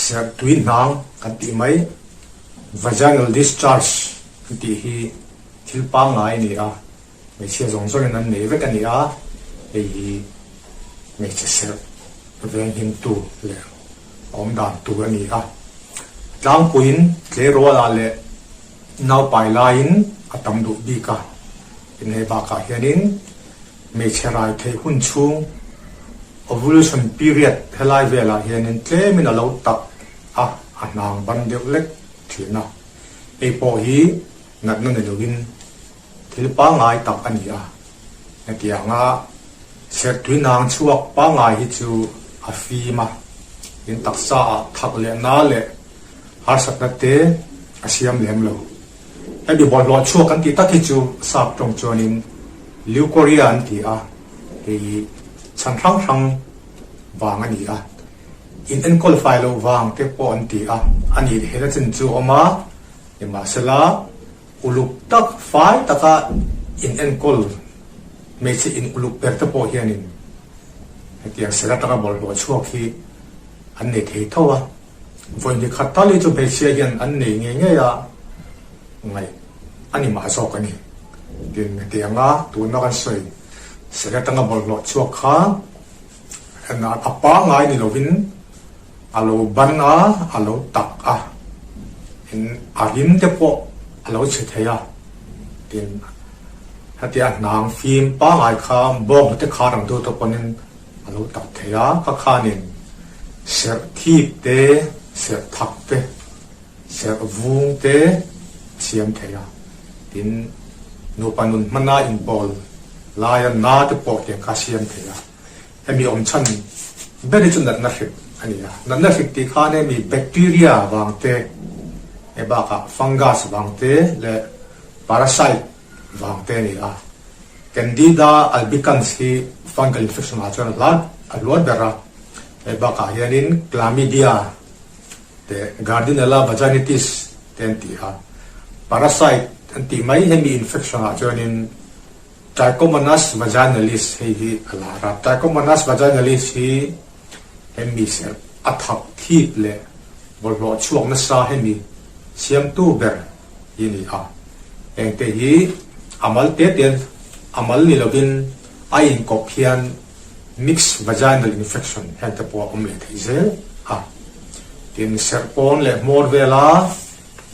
ser twin nang kan ti mai vaginal discharge kan ti hi thil pa ngai ni a me chia zong zong nan nei vek ani a hi me che ser ven hin tu le om dan tu ani a tlang puin tle ro la le nau pai lain atam du bi ka in he ba ka hianin me cherai the hun chung ovulation period helai vela hianin tle min alo tak a anang ban deuh lek thina e po hi nat na ne login thil pa ngai tak ani a atia nga ser twinang chuak pa ngai hi chu a fi ma in taksa thak le na le har sat na te asiam lem lo ai bi bol lo chuak kan ti ta thi chu sap tong chonin liu korean ti a e chan thang wang ani a in en qualify lo wang te po an ti a ani hela chen chu oma e masala uluk tak fai taka in en kol me chi in uluk per te po hianin hetiang sela taka bol lo chuak hi an ne thei thowa voi ni khatali chu be sia hian an nei nge ya ngai ani ma so ka ni tin tianga tu na kan soi sela taka bol lo chuak kha na apa ngai ni lovin alo ban a alo tak a in agim te po alo che theya tin hatia nang phim pa ngai kha bong te kha rang do to ponin alo tak theya ka khanin ser thip te ser thak te ser vung te siam theya tin no panun mana in bol layan na te po te ka siam theya mi om chan beri chun na hit ania na hit ti khane mi bacteria wangte e ba ka fungus wangte le parasite wangte ni a candida albicans hi fungal infection a chuan la alwa bera e ba ka hianin chlamydia te gardnerella vaginitis ten ti ha parasite anti mai hemi infection a chuanin Trichomonas vaginalis hi alara Trichomonas vaginalis hi hemi ser athak thip le bollo chuak na sa hemi siam tu ber ini a engte hi amal te ten amal ni lovin ain kopian mixed vaginal infection hente po omle theizel a tin serpon le morvela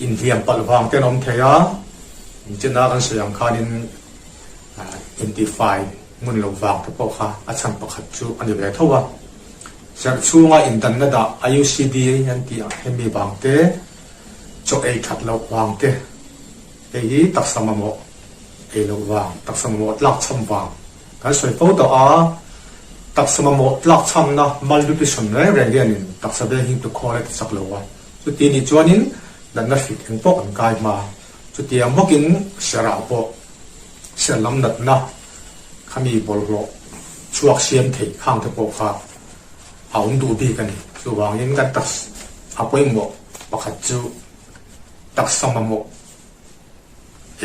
in viam palwang ten om theya inchina kan sayam khanin identify mun lo wang te po kha acham pakhat chu ani ve thowa ser chunga in dan na da IUCD han ti a hemi bang te cho ei khat lo wang te ei taksama mo ei lo wang taksama mo tlak cham wang kan soi pho to a taksama mo tlak cham na malnutrition re re in taksabe hin to correct sak lo wa chu ti ni chuanin dan na fit en po an kai ma chu ti am bokin sera po ser lam nat na khami bol ro chuak siam thei khang te po kha aun du bi kan chu wang in kan tak apoi mo pakhat chu tak sama mo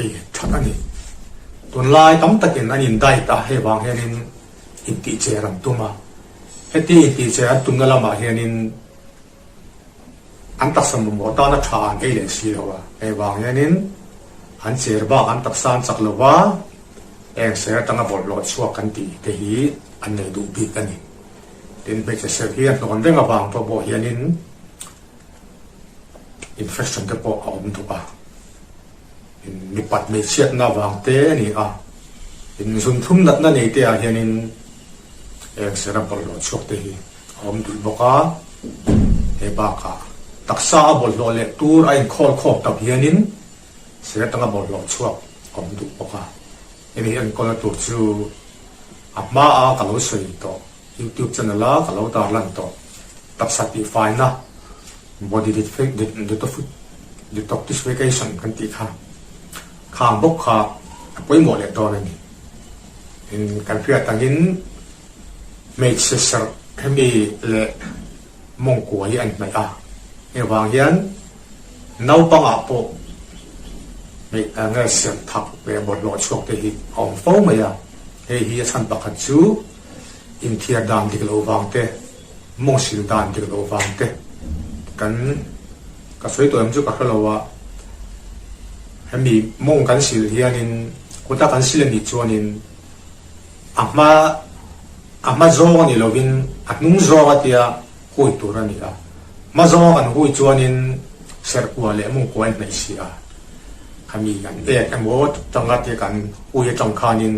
e thakani tun lai tam takin anin dai ta he wang henin inti cheram tuma heti inti che tum na lama henin an tak sam mo ta na tha an e le si lo wa e wang henin an cher ba an tak san chak lo wa eng se tanga bol lo chuak kan ti te hi an nei du bi kan ni tin be che se hi an non renga bang to bo hianin infection te po om tu ba in mi pat me chiat na wang te ni a in sun thum nat na nei te a hianin eng se ra bol lo chuak te hi om du boka e ba ka taksa bol lo le tur a in khol khop tak hianin se tanga bol lo chuak om du boka ini an kola tu chu amma a kalau soi to YouTube channel la kalau tar lan to tak certify na body detoxification kan ti kha khang bok kha poi mo le to ni in kan phia tangin make sure hemi le mong ko hi an mai a e wang hian nau pa nga po me nga sem thak pe bot lo chok te hi om fo ma ya he hi chan pakhat chu in thia dam dik lo wang te mong sil dan dik lo wang te กันก็สวยตัวมันจุกับเราว่าให้มีมงกันสิเฮียนินกูตากันสิเลนิจวนินอามาโจกันนี่เราวินอันนุ่งโจกันที่อ่ะคุยตัวนี่อ่ะมาโจกันคุยจวนินเสร็จกว่าเลยมงกวนในเสียขมีกันกันว่าจังหวัดที่กันคุยจังคานิน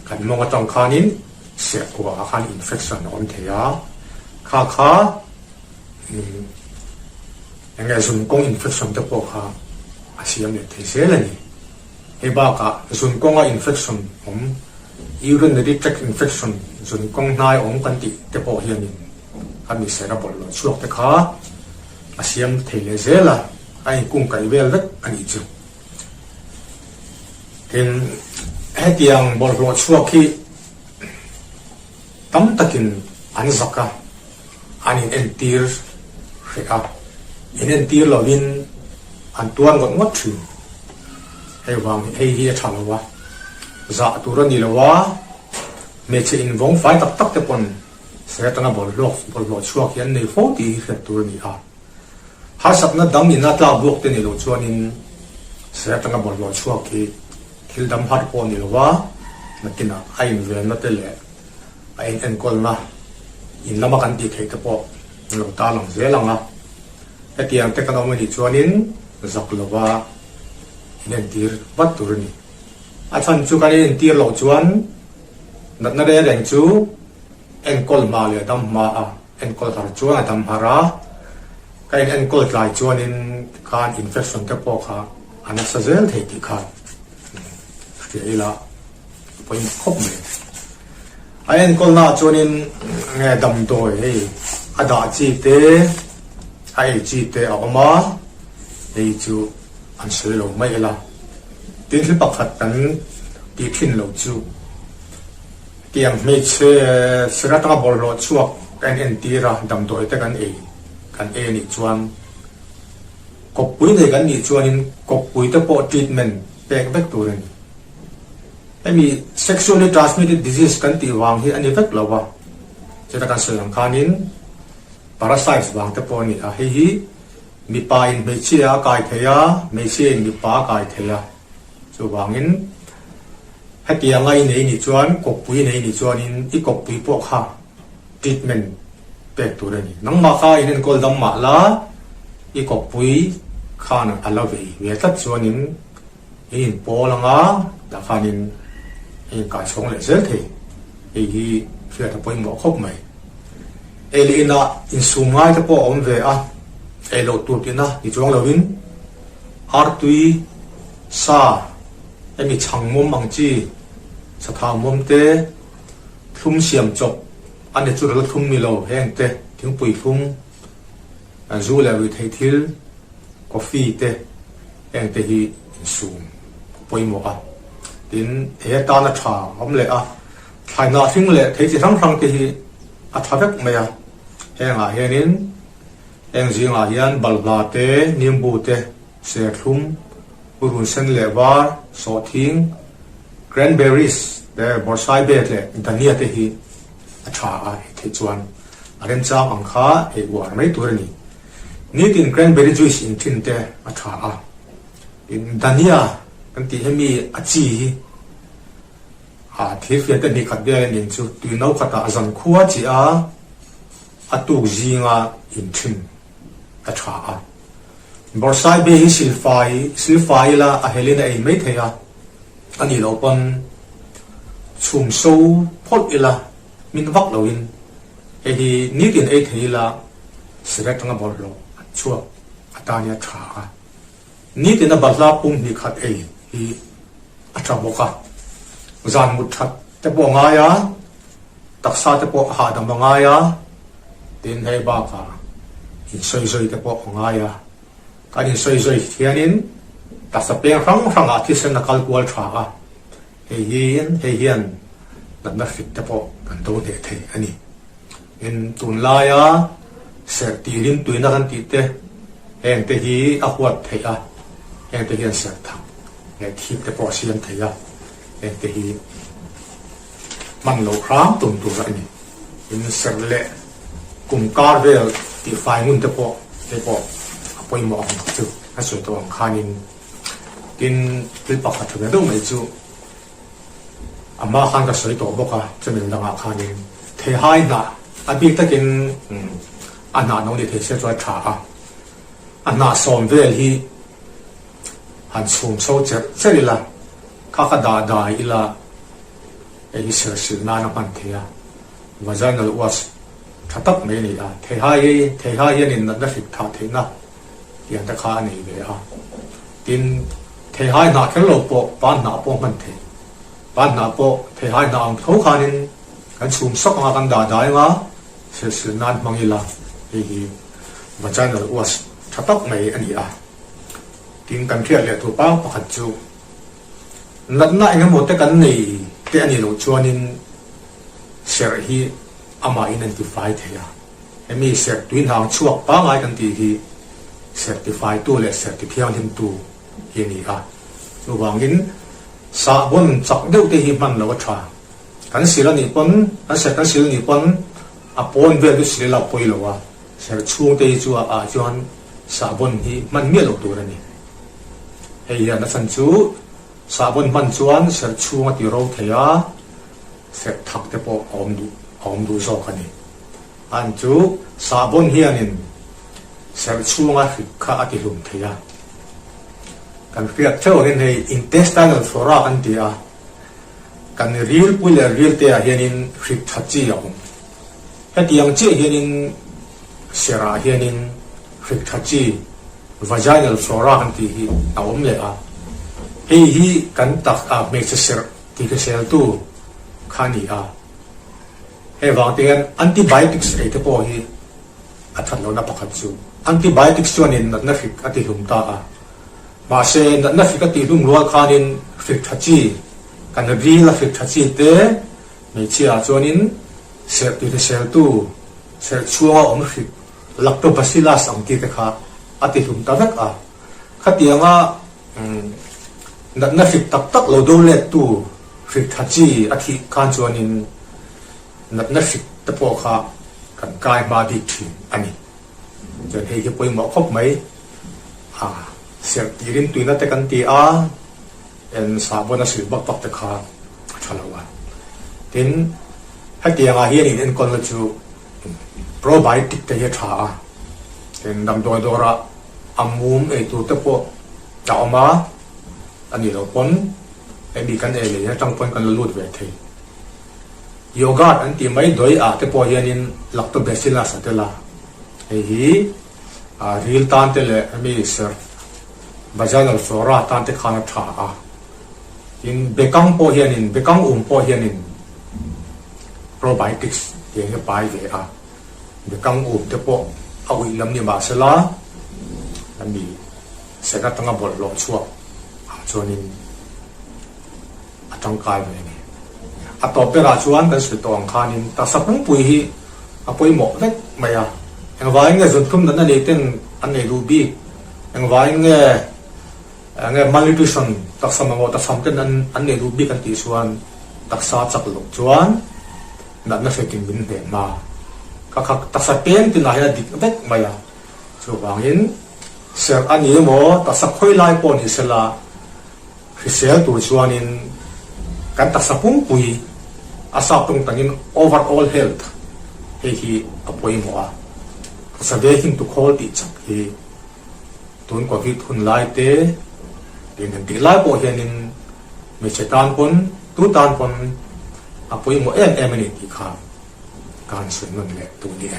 กันมองจังคานินเสียกว่าคันอินเฟคชันออนเทียค่ายังไงส่วนกงอินเฟคชันจะพอค่ะอาเซียนเนี่ยที่เสียเลยนี่ไอ้บ้ากะส่วนกงอินเฟคชันผมยูรินรีเทคอินเฟคชันส่วนกงนายองกันติจะพอเฮียนินคันมีเสียระบบเลยช่วงแต่ค่ะอาเซียนที่เลยเสียละไอ้กุ้งไก่เวลเล็กอันนี้จุดเห็นให้เตียงบอลรถช่วงที่ตั้มตะกินอันสักกะอันนี้เอ็นตีร์เรียกเอ็นตีร์เราวินอันตัวงดงดถึงให้วางให้เฮียชาลวะจะตัวนี้ละวะเมื่อเช้าอินวงไฟตักแต่ปนเสียตั้งบอลรถช่วงที่อันในโฟตีเรียกตัวนี้หาสักนัดดำอินนัดลาบวกเตนิโลชวนินเสียตั้งบอลรถช่วงที่ดำพัดปนนี่ละวะนักกินไอ้เวนนัดเตล่ไอ้เอ็นกอลนะอินละมากันตีเขตปอกเราตาหลังเสียหลังนะไอ้ที่ยังเทคโนโลยีชวนินสักละวะเอ็นตีร์วัดตัวนี้อาจารย์จูกันเอ็นตีร์เราชวนนัดนั่นเองจูเอ็นกอลมาเลยดำมาเอ็นกอลหาชวนดำหาระก็เอ็นกอลหลายชวนินการอินเฟคชันเทปอกค่ะอันนั้นเสียเลยที่ค่ะเดี๋ยวละไปครบเลยไอ้เอ็นกอลน่าชวนินเงยดำโดยอาดาจีเตไอ้จีเตออกมาไอ้จูอันเสียลงไม่ละตีนที่ปักขัดนั้นตีพินเราจูเตียงไม่เชื่อสระตั้งบอลรถช่วงกันเอ็นตีระดำโดยแต่กันนี่ชวนกบปุ๋ยในกันนี่ชวนินกบปุ๋ยตะโปทรีทเมนต์แปลงแบคตัวนี้ไอ้มี sexually transmitted disease กันตีวางที่อันนี้แบคเราวะจะตะการเสื่อมขานิน parasites วางตะโปนี่ให้มีปลายไม่เชื่อกายเทียไม่เชื่อมีปลากายเทียจะวางอินให้เตียงไงนี่ชวนกบปุ๋ยนี่ชวนินอีกบปุ๋ยพวกข้า treatmentเป็ดตัวนี้น้องมาข้าอินก็ดำมาละอีกปุยข้านั่งอัลลอฮฺเวทัดชวนินอินโปลังอ่ะดาฟานินอินกาชงเลเซลทีอีเฟียตะปุยหมอกครบไหมเอลีน่ะอินสูงไงตะปอมเวอ่ะเอโลตัวกินนะอีจวงเลวินอาร์ตุยซาเอมีช่างมุมมังจีสถานมุมเตทุ่มเสียมจบอันนี้จุดเราทุ่มมีเราแห้งเตะถึงปุ๋ยฟุ้งจูเลวิเททิลกาแฟเตะแห้งเตะฮีสูงปุ๋ยหมอกดินเฮตานาชาอมเลยใครน่าทิ้งเลยเทจิทั้งครั้งเตะฮีทับเบกไหมแห้งเฮนินแห้งจิงยันบัลลาเตนิมบูเตเสือทุ่มบุรุษเซนเลวาร์โซทิงแกรนเบอรี่สเดบอร์ไซเบตเลยอินเตอร์เนียเตฮีชาที่จวนเรื่องจ้างอังคาว่าไม่ตัวนี้นี่ตินแกรนเบอรี่จุยสินทินเตอชาอินดานียกันที่ให้มีอาจีที่เฟียนนี่ขัดเดียนินจูตุยน้าขัดอาจันขัวจีตุกจีงอินทินอชาบอร์ไซเบฮิสิลไฟละเฮลินาเอไม่เทียอันนี้เราเป็นชุมโซ่พอดอีละมินวักเราอินไอ้ที่นี่ตินไอ้ที่ละเสร็จตั้งบอลเราชัวอัตานีชานี่ตินบัลลาปุ่มนี่ขัดไอ้ที่อัตราบกะจานมุดชัดจะปวงไงตักษาจะปวงหาดำบงไงตินให้บ้ากะอินซอยจะปวงไงการอินซอยเทียนินตักสเปียงรังอาทิตย์เซนนักกวลชาเฮียนนั่นน่ะฟิตแต่พอกันโตเด็ดเทอันนี้เห็นตุนลายเสตีรินตุยนักกันติดเตะเห็นแต่ฮีอควดเทียเห็นแต่ฮีเสตังเห็นทิพแต่พอเสียนเทียเห็นแต่ฮีมันโลครามตุนตัวอันนี้เห็นเสเละ กลุ่มการเวลที่ไฟมุ่งเตปอปอยหมอกจุให้ส่วนตัวของคานินกินที่ปักขัดถึงต้องไม่จูอามาขันก็สวยตัวบอกว่าจะเป็นดังอาคานินเทหายนะอาบีตะกินอันนั้นน้องเด็กเสียตัวขาอันนั้นสอนเวลที่หันสูงโซ่เจริญละข้าก็ด่าอีละไอ้เสือสือนานับมันเทียว่าจะนั่นว่าถ้าตักไม่นี่ละเทหายนี่นั่นได้ฟิกท่าเทนะอย่างตะขานี่เลยดินเทหายนาแค่โลปอบ้านนาปอมันเทบ้านนาปอเทหายนาเขาขานินกันสูงสักมากันด่าได้มาเสือสือนานมังอีละไอ้ว่าจะนั่นว่าถ้าตักไม่อันนี้ดินกันเทียเลยถูกป้าประคัดจูนัดหน้าเองหมดแต่กันนี่แต่อันนี้เราชวนนินเสียที่อามาอินติฟายเทียมีเสียตุนหางชั่วป้าไงกันทีที่เสียติฟายตัวเลยเสียติเพียงทิมตัวเฮียนี่ระหว่างนี้สาบนจักเดียวที่มันเราชากันสิลนิพนกันเสียกันสิลนิพนอปอนเวลสิลาปอยเราเสียช่วงที่จัวจวนสาบนที่มันเมียเราตัวนี่เฮียนัสันจูสาบนมันจวนเสียช่วงที่เราเทียเสียทักเตปอมดูโซกันนี่อันจูสาบนเฮียนินเสียช่วงที่ข้าอธิลุมเทียกันเรียกเท่ากันให้ intestinal flora กันเทียกันreal ปุยเลย real เทียเฮียนินฟิกทัดจีอย่างให้ที่ยังเจี๊ยเฮียนินเสียระเฮียนินฟิกทัดจี vaginal flora กันที่เอาอมเลยเฮียกันตักไม่ใช่เสียที่เสียตู้ขานี่เฮ้วางเตียน antibiotics ไอ้ที่พอฮีอัฐเรานับประคัตจู antibiotics ส่วนนี้นัดนักฟิกอติลุมตามาเชนนัดนักฟิกอติลุมรัวขานินฟิกทัดจีกันรีลฟิกทัดจีเต้ไม่เชื่อส่วนนี้เสียที่เสียตู้เสียชัวอมฟิกลักตัวบาซิลัสอังกีเตค่ะอติลุมตานักขัดเตียงนัดฟิกตักเราดูเล็ดตู้ฟิกทัดจีอธิการส่วนนี้นัดฟิกตะโพกกันกายมาดีถึงอันนี้จนเฮียป่วยหมอครบไหมเสียตีรินตุยนัดแต่กันตีเอ็นสาบนัสืบบักตะขาชะลาวะทีนให้ตีเฮียนี่เอ็นคนละจูโปรไบติกเตียชาเอ็นดำตัวตัวระอัมมุมตัวตะโพจะออกมาอันนี้เราพ้นมีกันเลยจังพ้นกันลุดเวทีโยกาอันที่ไม่โดยแต่พอเห็นหลักตัวเบสิลาสัตย์ละเฮีรีลตันเตเลมีเสือบาจานัลฟลอราตันเตขานัทาอินเบกังพอเห็นเบกังพอเห็นโปรไบโอติกส์ยังจะไปเวเบกังเตพอเอาอีลำนี้มาเสละอันนี้เสกตั้งบอลลงชัวชวนินจังกายเลยนี่ต่อไปราชวันกันสุดตัวอังคานินแต่สักปุ่งปุยฮีปุยหมกเล็กไม่ยังว่าเงี้ยส่วนทุ่มนั้นนี่เต้นอันนี้รูบี้ยังว่าเงี้ยmalnutritionตักสมองตักสมองกันอันนี้รูบี้กันที่ส่วนตักซาจักลุกชวนนั่นน่ะเป็นกินบินเดินมาก็ตักสักเป็นที่ไหนดิเล็กไม่ส่วนบางยินเสียอันนี้หมอตักสักค่อยไล่ปนอิสระคือเสียตัวชวนินกันตักสักปุ่งปุยอาศัยตรงตั้ง overall health เฮียป่วยหมัวสเวหินตุโคติจักเฮียตุนกว่าวิทุนไล่เตะเดินตีไล่ป่วยเฮียนินไม่ใช่ตานปนตู้ตานปนป่วยหมัวเอ็มนี่ที่ขาการสวนนั่นแหละตัวนี้